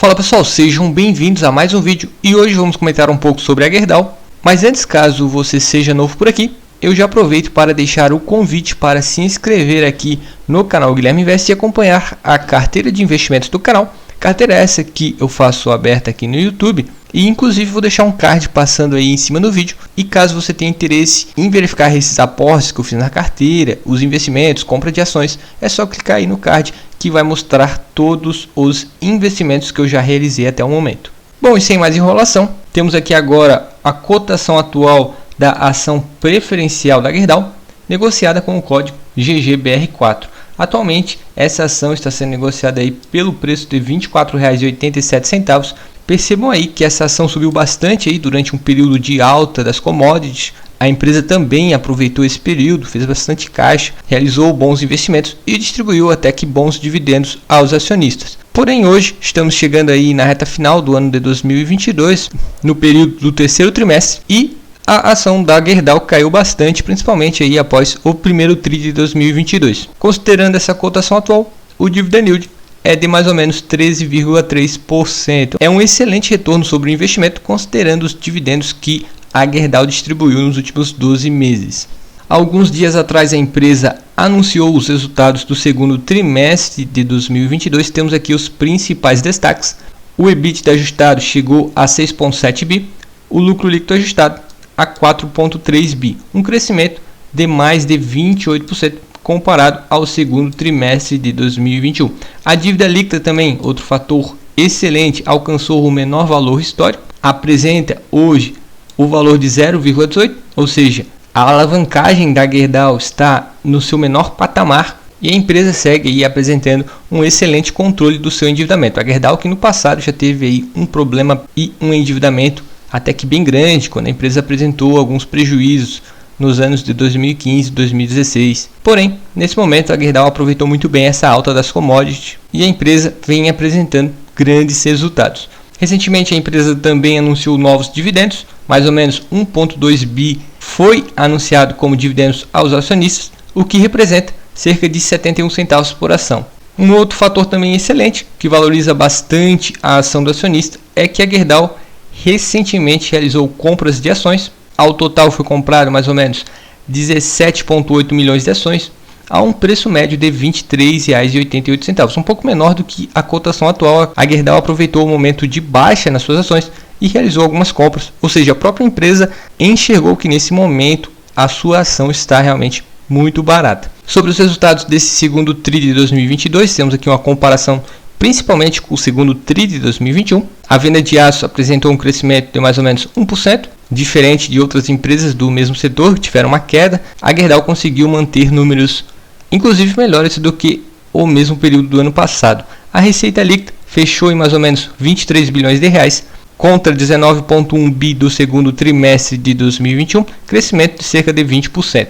Fala pessoal, sejam bem-vindos a mais um vídeo e hoje vamos comentar um pouco sobre a Gerdau. Mas antes, caso você seja novo por aqui, eu já aproveito para deixar o convite para se inscrever aqui no canal Guilherme Invest e acompanhar a carteira de investimentos do canal. Carteira essa que eu faço aberta aqui no YouTube e inclusive vou deixar um card passando aí em cima do vídeo. E caso você tenha interesse em verificar esses aportes que eu fiz na carteira, os investimentos, compra de ações, é só clicar aí no card que vai mostrar todos os investimentos que eu já realizei até o momento. Bom, e sem mais enrolação, temos aqui agora a cotação atual da ação preferencial da Gerdau, negociada com o código GGBR4. Atualmente, essa ação está sendo negociada aí pelo preço de R$ 24,87. Percebam aí que essa ação subiu bastante aí durante um período de alta das commodities. A empresa também aproveitou esse período, fez bastante caixa, realizou bons investimentos e distribuiu até que bons dividendos aos acionistas. Porém, hoje estamos chegando aí na reta final do ano de 2022, no período do terceiro trimestre, e a ação da Gerdau caiu bastante, principalmente aí após o primeiro TRI de 2022. Considerando essa cotação atual, o dividend yield é de mais ou menos 13,3%. É um excelente retorno sobre o investimento, considerando os dividendos que a Gerdau distribuiu nos últimos 12 meses. Alguns dias atrás a empresa anunciou os resultados do segundo trimestre de 2022. Temos aqui os principais destaques. O EBITDA ajustado chegou a 6,7 bi, o lucro líquido ajustado a 4,3 bi, um crescimento de mais de 28% comparado ao segundo trimestre de 2021. A dívida líquida também, outro fator excelente, alcançou o menor valor histórico, apresenta hoje o valor de 0,18, ou seja, a alavancagem da Gerdau está no seu menor patamar e a empresa segue aí apresentando um excelente controle do seu endividamento. A Gerdau que no passado já teve aí um problema e um endividamento até que bem grande, quando a empresa apresentou alguns prejuízos nos anos de 2015 e 2016. Porém, nesse momento a Gerdau aproveitou muito bem essa alta das commodities e a empresa vem apresentando grandes resultados. Recentemente a empresa também anunciou novos dividendos, mais ou menos 1,2 bi foi anunciado como dividendos aos acionistas, o que representa cerca de 71 centavos por ação. Um outro fator também excelente, que valoriza bastante a ação do acionista, é que a Gerdau recentemente realizou compras de ações. Ao total foi comprado mais ou menos 17,8 milhões de ações a um preço médio de R$ 23,88, um pouco menor do que a cotação atual. A Gerdau aproveitou o momento de baixa nas suas ações e realizou algumas compras, ou seja, a própria empresa enxergou que nesse momento a sua ação está realmente muito barata. Sobre os resultados desse segundo TRI de 2022, temos aqui uma comparação principalmente com o segundo TRI de 2021. A venda de aço apresentou um crescimento de mais ou menos 1%, diferente de outras empresas do mesmo setor que tiveram uma queda. A Gerdau conseguiu manter números inclusive melhores do que o mesmo período do ano passado. A receita líquida fechou em mais ou menos 23 bilhões de reais, contra 19,1 bi do segundo trimestre de 2021, crescimento de cerca de 20%.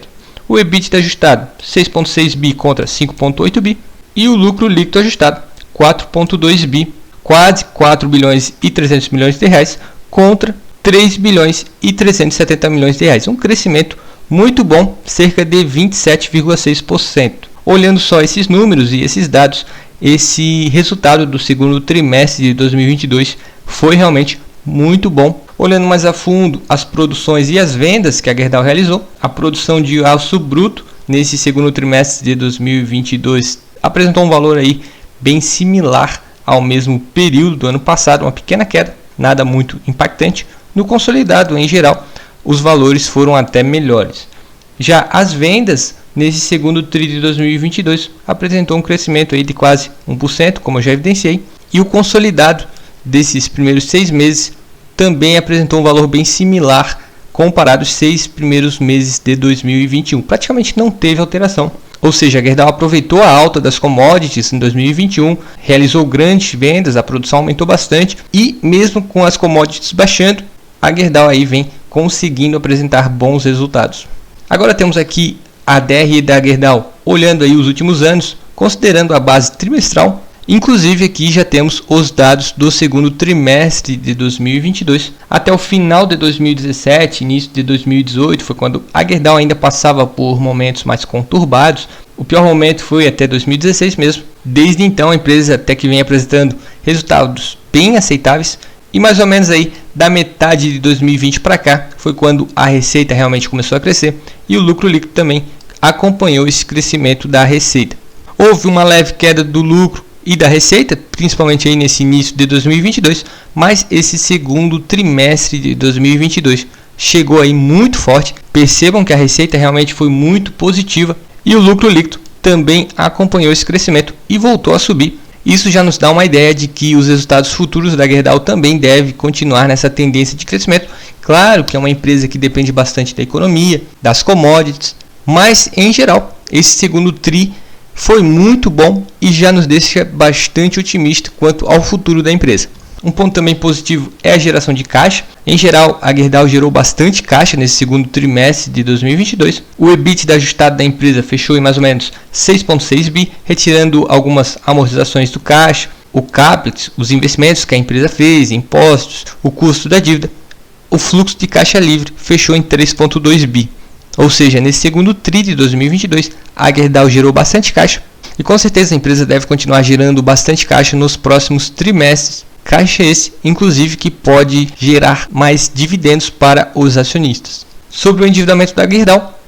O EBITDA ajustado 6,6 bi contra 5,8 bi e o lucro líquido ajustado 4,2 bi, quase 4 bilhões e 300 milhões de reais contra 3 bilhões e 370 milhões de reais, um crescimento muito bom, cerca de 27,6%. Olhando só esses números e esses dados, esse resultado do segundo trimestre de 2022 foi realmente muito bom. Olhando mais a fundo as produções e as vendas que a Gerdau realizou, a produção de aço bruto nesse segundo trimestre de 2022 apresentou um valor aí bem similar ao mesmo período do ano passado, uma pequena queda, nada muito impactante. No consolidado, em geral, os valores foram até melhores. Já as vendas nesse segundo TRI de 2022 apresentou um crescimento aí de quase 1%, como eu já evidenciei, e o consolidado desses primeiros 6 meses também apresentou um valor bem similar comparado aos 6 primeiros meses de 2021. Praticamente não teve alteração. Ou seja, a Gerdau aproveitou a alta das commodities em 2021, realizou grandes vendas, a produção aumentou bastante e mesmo com as commodities baixando, a Gerdau aí vem conseguindo apresentar bons resultados. Agora temos aqui a DRE da Gerdau, olhando aí os últimos anos, considerando a base trimestral. Inclusive aqui já temos os dados do segundo trimestre de 2022. Até o final de 2017, início de 2018, foi quando a Gerdau ainda passava por momentos mais conturbados. O pior momento foi até 2016 mesmo. Desde então a empresa até que vem apresentando resultados bem aceitáveis. E mais ou menos aí da metade de 2020 para cá foi quando a receita realmente começou a crescer e o lucro líquido também acompanhou esse crescimento da receita. Houve uma leve queda do lucro e da receita, principalmente aí nesse início de 2022, mas esse segundo trimestre de 2022 chegou aí muito forte. Percebam que a receita realmente foi muito positiva e o lucro líquido também acompanhou esse crescimento e voltou a subir. Isso já nos dá uma ideia de que os resultados futuros da Gerdau também devem continuar nessa tendência de crescimento. Claro que é uma empresa que depende bastante da economia, das commodities, mas em geral esse segundo tri foi muito bom e já nos deixa bastante otimista quanto ao futuro da empresa. Um ponto também positivo é a geração de caixa. Em geral, a Gerdau gerou bastante caixa nesse segundo trimestre de 2022. O EBITDA ajustado da empresa fechou em mais ou menos 6,6 bi, retirando algumas amortizações do caixa, o CAPEX, os investimentos que a empresa fez, impostos, o custo da dívida. O fluxo de caixa livre fechou em 3,2 bi. Ou seja, nesse segundo tri de 2022, a Gerdau gerou bastante caixa e com certeza a empresa deve continuar gerando bastante caixa nos próximos trimestres. Caixa esse, inclusive, que pode gerar mais dividendos para os acionistas. Sobre o endividamento da Gerdau,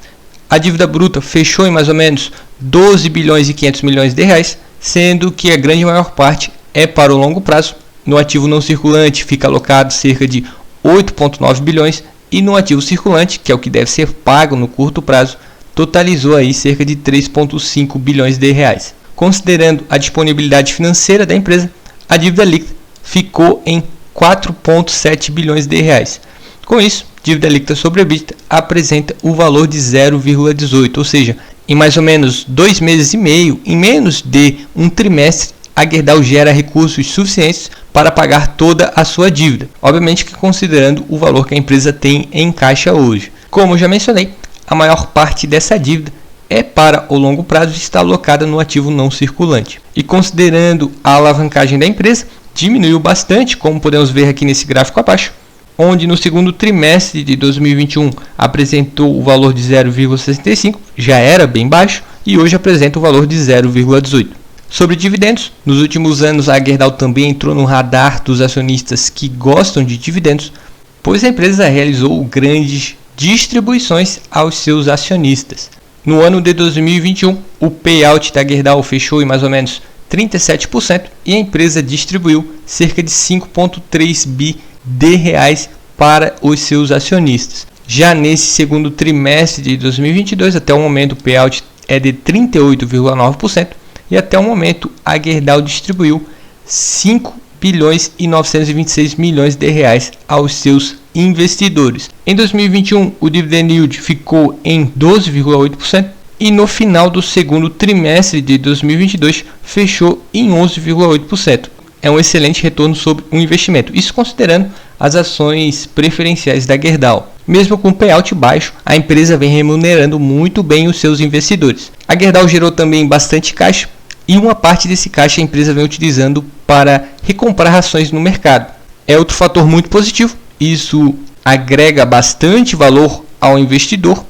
a dívida bruta fechou em mais ou menos 12 bilhões e 500 milhões de reais, sendo que a grande maior parte é para o longo prazo. No ativo não circulante fica alocado cerca de 8,9 bilhões e no ativo circulante, que é o que deve ser pago no curto prazo, totalizou aí cerca de 3,5 bilhões de reais. Considerando a disponibilidade financeira da empresa, a dívida líquida ficou em 4,7 bilhões de reais. Com isso, dívida líquida sobre EBITDA apresenta o valor de 0,18, ou seja, em mais ou menos 2 meses e meio, em menos de um trimestre, a Gerdau gera recursos suficientes para pagar toda a sua dívida. Obviamente que considerando o valor que a empresa tem em caixa hoje. Como já mencionei, a maior parte dessa dívida é para o longo prazo e está alocada no ativo não circulante. E considerando a alavancagem da empresa, diminuiu bastante, como podemos ver aqui nesse gráfico abaixo, onde no segundo trimestre de 2021 apresentou o valor de 0,65, já era bem baixo, e hoje apresenta o valor de 0,18. Sobre dividendos, nos últimos anos a Gerdau também entrou no radar dos acionistas que gostam de dividendos, pois a empresa realizou grandes distribuições aos seus acionistas. No ano de 2021, o payout da Gerdau fechou em mais ou menos 37% e a empresa distribuiu cerca de 5,3 bi de reais para os seus acionistas. Já nesse segundo trimestre de 2022, até o momento o payout é de 38,9% e até o momento a Gerdau distribuiu 5 bilhões e 926 milhões de reais aos seus investidores. Em 2021, o dividend yield ficou em 12,8%. E no final do segundo trimestre de 2022 fechou em 11,8%. É um excelente retorno sobre o investimento, isso considerando as ações preferenciais da Gerdau. Mesmo com payout baixo, a empresa vem remunerando muito bem os seus investidores. A Gerdau gerou também bastante caixa e uma parte desse caixa a empresa vem utilizando para recomprar ações no mercado. É outro fator muito positivo, isso agrega bastante valor ao investidor,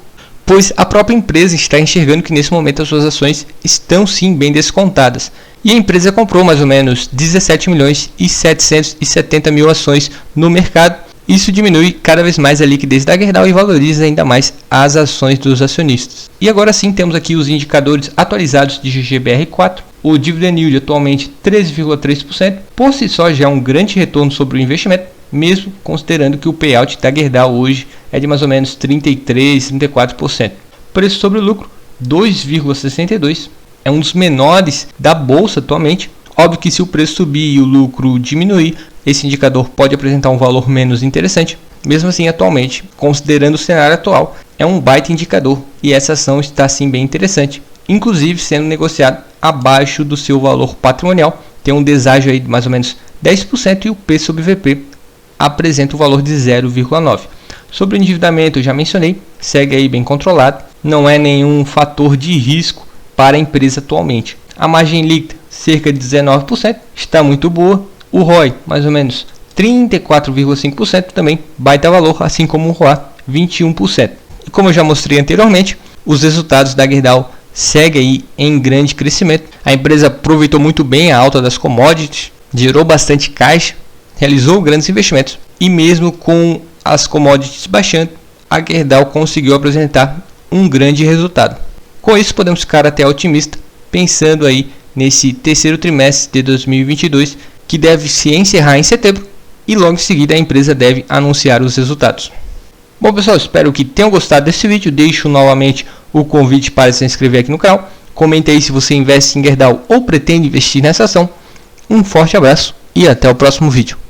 pois a própria empresa está enxergando que nesse momento as suas ações estão sim bem descontadas. E a empresa comprou mais ou menos 17 milhões e 770 mil ações no mercado. Isso diminui cada vez mais a liquidez da Gerdau e valoriza ainda mais as ações dos acionistas. E agora sim temos aqui os indicadores atualizados de GGBR4. O dividend yield atualmente 13,3%, por si só já é um grande retorno sobre o investimento, mesmo considerando que o payout da Gerdau hoje é de mais ou menos 33, 34%. Preço sobre o lucro 2,62, é um dos menores da bolsa atualmente. Óbvio que se o preço subir e o lucro diminuir, esse indicador pode apresentar um valor menos interessante. Mesmo assim, atualmente, considerando o cenário atual, é um baita indicador e essa ação está sim bem interessante, inclusive sendo negociado abaixo do seu valor patrimonial. Tem um deságio aí de mais ou menos 10% e o P sobre VP apresenta o valor de 0,9. Sobre o endividamento, eu já mencionei, segue aí bem controlado, não é nenhum fator de risco para a empresa atualmente. A margem líquida, cerca de 19%, está muito boa. O ROI, mais ou menos 34,5%, também baita valor, assim como o ROA, 21%. E como eu já mostrei anteriormente, os resultados da Gerdau seguem aí em grande crescimento. A empresa aproveitou muito bem a alta das commodities, gerou bastante caixa realizou grandes investimentos e mesmo com as commodities baixando, a Gerdau conseguiu apresentar um grande resultado. Com isso podemos ficar até otimista, pensando aí nesse terceiro trimestre de 2022, que deve se encerrar em setembro e logo em seguida a empresa deve anunciar os resultados. Bom pessoal, espero que tenham gostado desse vídeo. Deixo novamente o convite para se inscrever aqui no canal. Comente aí se você investe em Gerdau ou pretende investir nessa ação. Um forte abraço e até o próximo vídeo.